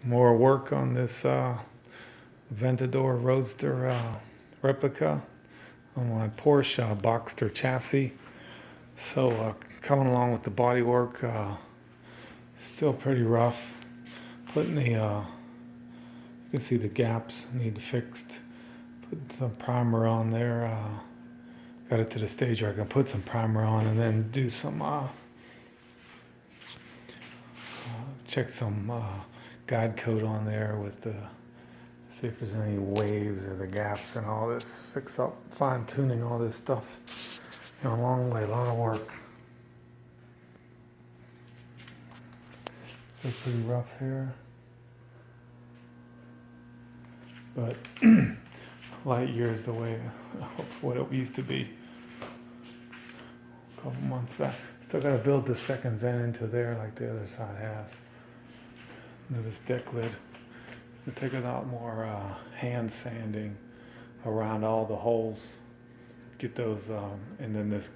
More work on this Aventador Roadster Replica on my Porsche Boxster chassis. So coming along with the body work, still pretty rough. Putting the, you can see the gaps need fixed. Put some primer on there. Got it to the stage where I can put some primer on and then do some, check some guide code on there with the, see if there's any waves or the gaps and all this. Fix up, fine tuning all this stuff. You know, a long way, a lot of work. Still pretty rough here. But light years the way what it used to be a couple months back. Still got to build the second vent into there like the other side has. This deck lid. It'll take a lot more hand sanding around all the holes. Get those, and then this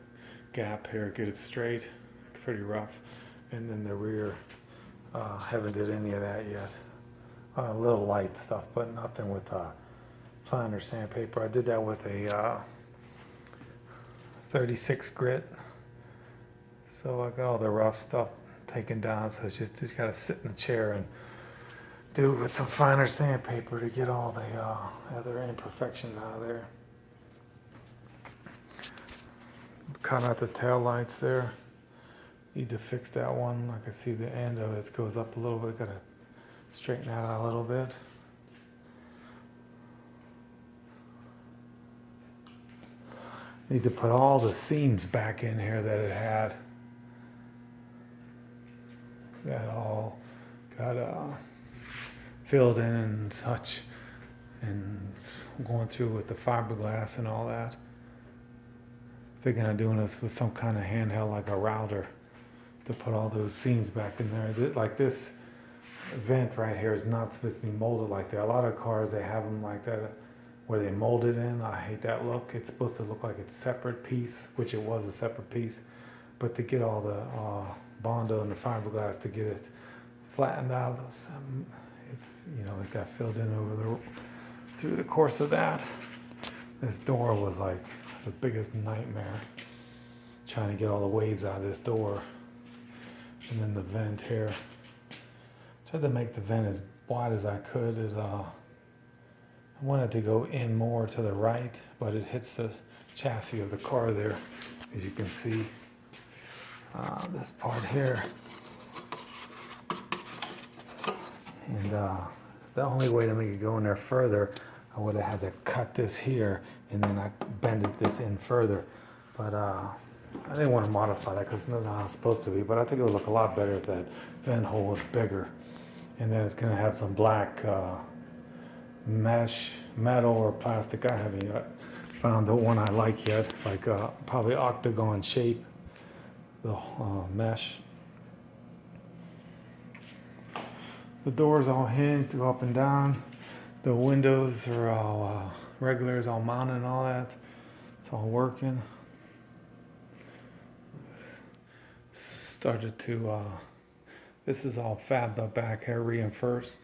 gap here, get it straight. Pretty rough. And then the rear, haven't did any of that yet. A little light stuff, but nothing with finer sandpaper. I did that with a 36 grit. So I got all the rough stuff taken down. So it's just gotta sit in the chair and do it with some finer sandpaper to get all the other imperfections out of there. Cut out the tail lights there. Need to fix that one. I can see the end of it goes up a little bit. Gotta straighten that out a little bit. Need to put all the seams back in here that it had. That all got filled in and such, and going through with the fiberglass and all that. Thinking of doing this with some kind of handheld like a router to put all those seams back in there. Like this vent right here is not supposed to be molded like that. A lot of cars, they have them like that where they mold it in. I hate that look. It's supposed to look like it's a separate piece, which it was a separate piece. But to get all the Bondo and the fiberglass to get it flattened out, you know, it got filled in through the course of that. This door was like the biggest nightmare, trying to get all the waves out of this door. And then the vent here. Tried to make the vent as wide as I could. I wanted to go in more to the right, but it hits the chassis of the car there, as you can see. This part here. And the only way to make it go in there further, I would have had to cut this here and then I bended this in further. But I didn't want to modify that because it's not how it's supposed to be. But I think it would look a lot better if that vent hole was bigger. And then it's going to have some black mesh, metal or plastic. I haven't yet found the one I like yet, like probably octagon shape, the mesh. The doors all hinged to go up and down. The windows are all regular, it's all mounted and all that. It's all working. Started to, this is all fabbed up back here, reinforced.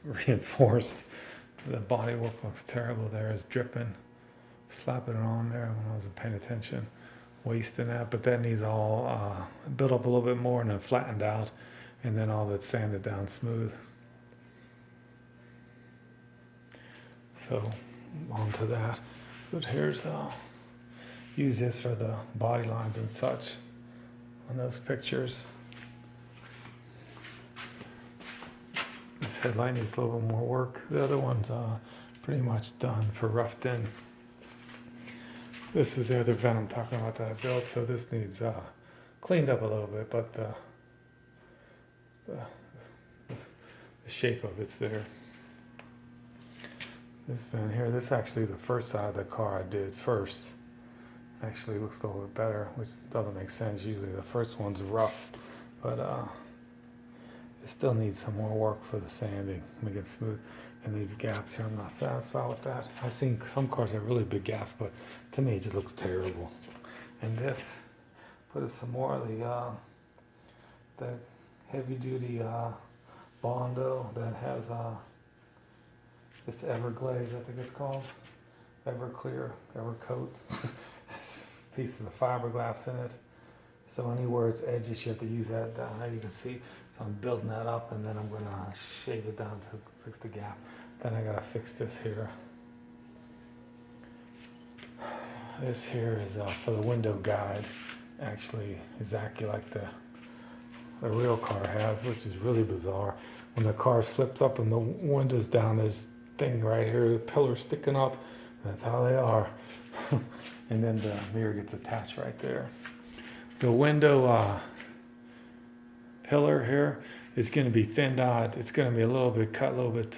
The body work looks terrible there, it's dripping. Slapping it on there when I wasn't paying attention. Wasting that, but that needs all built up a little bit more and then flattened out. And then all that sanded down smooth. So onto that. But here's use this for the body lines and such on those pictures. This headlight needs a little bit more work. The other one's pretty much done for roughed in. This is the other vent I'm talking about that I built, so this needs cleaned up a little bit, but the shape of it's there. This vent here, this is actually the first side of the car I did first. Actually looks a little bit better, which doesn't make sense. Usually the first one's rough, but it still needs some more work for the sanding, make it smooth. And these gaps here, I'm not satisfied with that. I've seen some cars have really big gaps, but to me it just looks terrible. And this, put some more of the heavy duty Bondo that has This Everglaze, I think it's called. Everclear, Evercoat. Has pieces of fiberglass in it. So anywhere it's edges, you have to use that down. As you can see, so I'm building that up, and then I'm gonna shave it down to fix the gap. Then I gotta fix this here. This here is for the window guide. Actually, exactly like the real car has, which is really bizarre. When the car flips up and the window's down, this thing right here, the pillar sticking up. That's how they are. And then the mirror gets attached right there. The window pillar here is going to be thinned out. It's going to be a little bit cut, a little bit,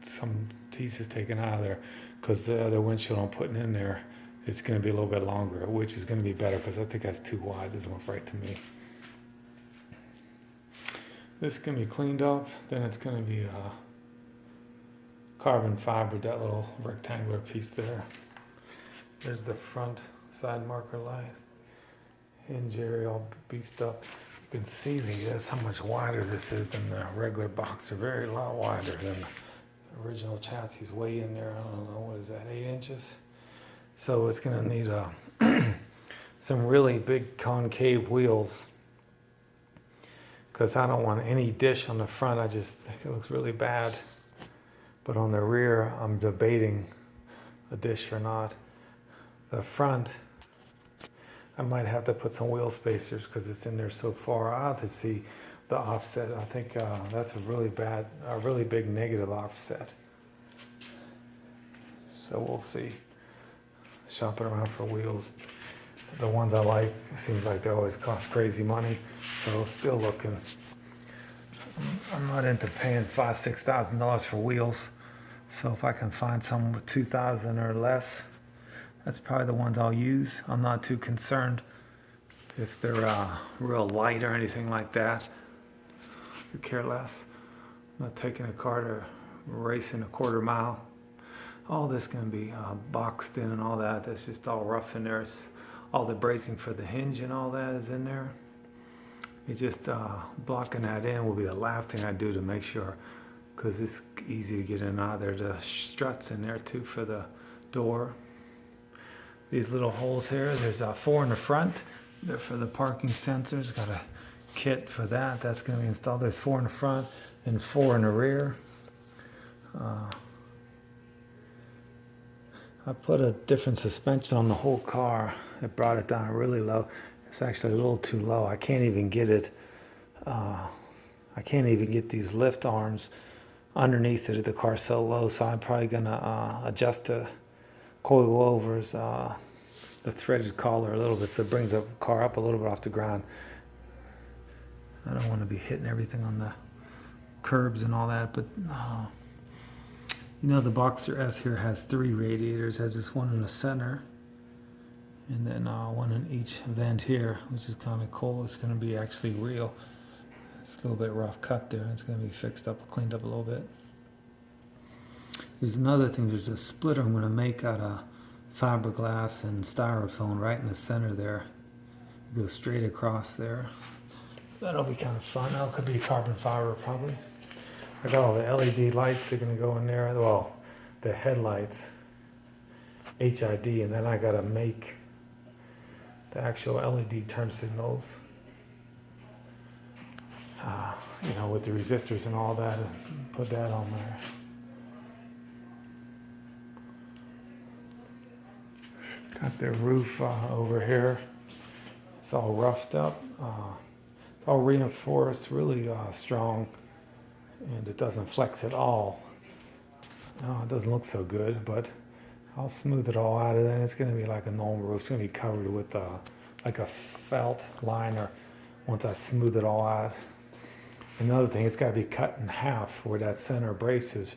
some pieces taken out of there, because the other windshield I'm putting in there, it's going to be a little bit longer, which is going to be better because I think that's too wide. It doesn't look right to me. This is going to be cleaned up. Then it's going to be carbon fiber, that little rectangular piece there. There's the front side marker light. Hinge area all beefed up. You can see this, how much wider this is than the regular Boxer. Very lot wider than the original chassis. Way in there. I don't know, what is that, 8 inches? So it's going to need some really big concave wheels, because I don't want any dish on the front. I just think it looks really bad. But on the rear, I'm debating a dish or not. The front, I might have to put some wheel spacers because it's in there so far out to see the offset. I think that's a really big negative offset. So we'll see. Shopping around for wheels. The ones I like, it seems like they always cost crazy money. So still looking. I'm not into paying $5,000-$6,000 for wheels. So if I can find some with $2,000 or less, that's probably the ones I'll use. I'm not too concerned if they're real light or anything like that. I could care less. I'm not taking a car to racing a quarter mile. All this can be boxed in and all that. That's just all rough in there. It's all the bracing for the hinge and all that is in there. It's just blocking that in will be the last thing I do to make sure, because it's easy to get in and out. There's the struts in there too for the door. These little holes here, there's 4 in the front. They're for the parking sensors. Got a kit for that. That's going to be installed. There's 4 in the front and 4 in the rear. I put a different suspension on the whole car. It brought it down really low. It's actually a little too low. I can't even get it. I can't even get these lift arms underneath it. The car's so low, so I'm probably gonna adjust the coilovers, the threaded collar a little bit, so it brings the car up a little bit off the ground. I don't want to be hitting everything on the curbs and all that, but you know, the Boxer S here has 3 radiators. Has this one in the center, and then one in each vent here, which is kind of cool. It's going to be actually real. It's a little bit rough cut there. It's going to be fixed up, cleaned up a little bit. There's another thing. There's a splitter I'm going to make out of fiberglass and styrofoam right in the center there. It goes straight across there. That'll be kind of fun. That could be carbon fiber probably. I got all the LED lights that are going to go in there. Well, the headlights, HID, and then I got to make the actual LED turn signals. You know, with the resistors and all that, and put that on there. Got the roof over here. It's all roughed up. It's all reinforced, really strong. And it doesn't flex at all. No, it doesn't look so good, but I'll smooth it all out, and then it's going to be like a normal roof. It's going to be covered with like a felt liner once I smooth it all out. Another thing, it's got to be cut in half where that center brace is.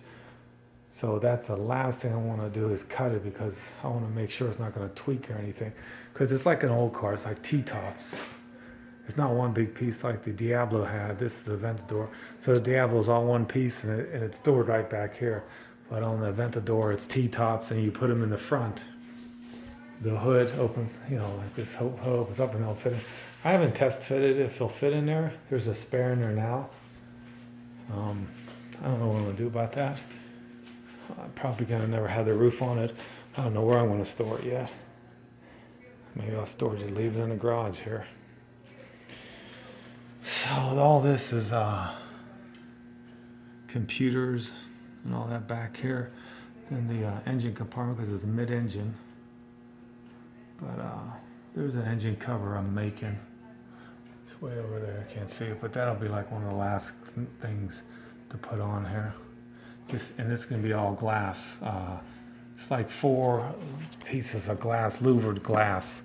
So that's the last thing I want to do is cut it, because I want to make sure it's not going to tweak or anything. Because it's like an old car. It's like T-tops. It's not one big piece like the Diablo had. This is the Aventador. So the Diablo is all one piece, and it's stored right back here. But on the Aventador, it's T-tops, and you put them in the front. The hood opens, you know, like this hood opens up and it'll fit in. I haven't test fitted if it'll fit in there. There's a spare in there now. I don't know what I'm going to do about that. I'm probably gonna never have the roof on it. I don't know where I'm gonna store it yet. Maybe I'll store it, just leave it in the garage here. So all this is computers and all that back here. Then the engine compartment, because it's mid-engine. But there's an engine cover I'm making. It's way over there, I can't see it, but that'll be like one of the last things to put on here. And it's gonna be all glass. It's like 4 pieces of glass, louvered glass,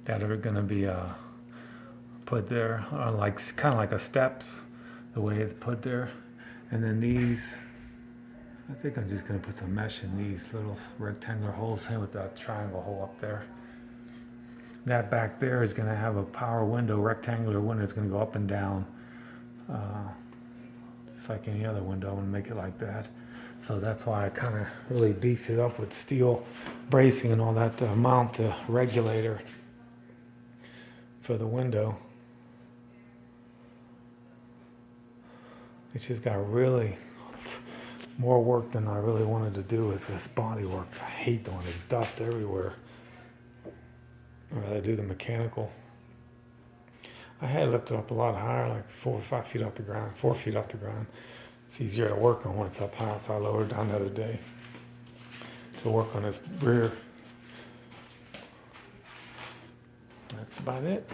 that are gonna be put there, like kind of like a steps, the way it's put there. And then these, I think I'm just gonna put some mesh in these little rectangular holes, same with that triangle hole up there. That back there is gonna have a power window, rectangular window. It's gonna go up and down, just like any other window. I'm gonna make it like that. So that's why I kind of really beefed it up with steel bracing and all that to mount the regulator for the window. It's just got really more work than I really wanted to do with this body work. I hate doing this dust everywhere. I'd rather do the mechanical. I had lifted up a lot higher, like 4 or 5 feet off the ground, 4 feet off the ground. It's easier to work on when it's up high, so I lowered it down the other day to work on this rear. That's about it.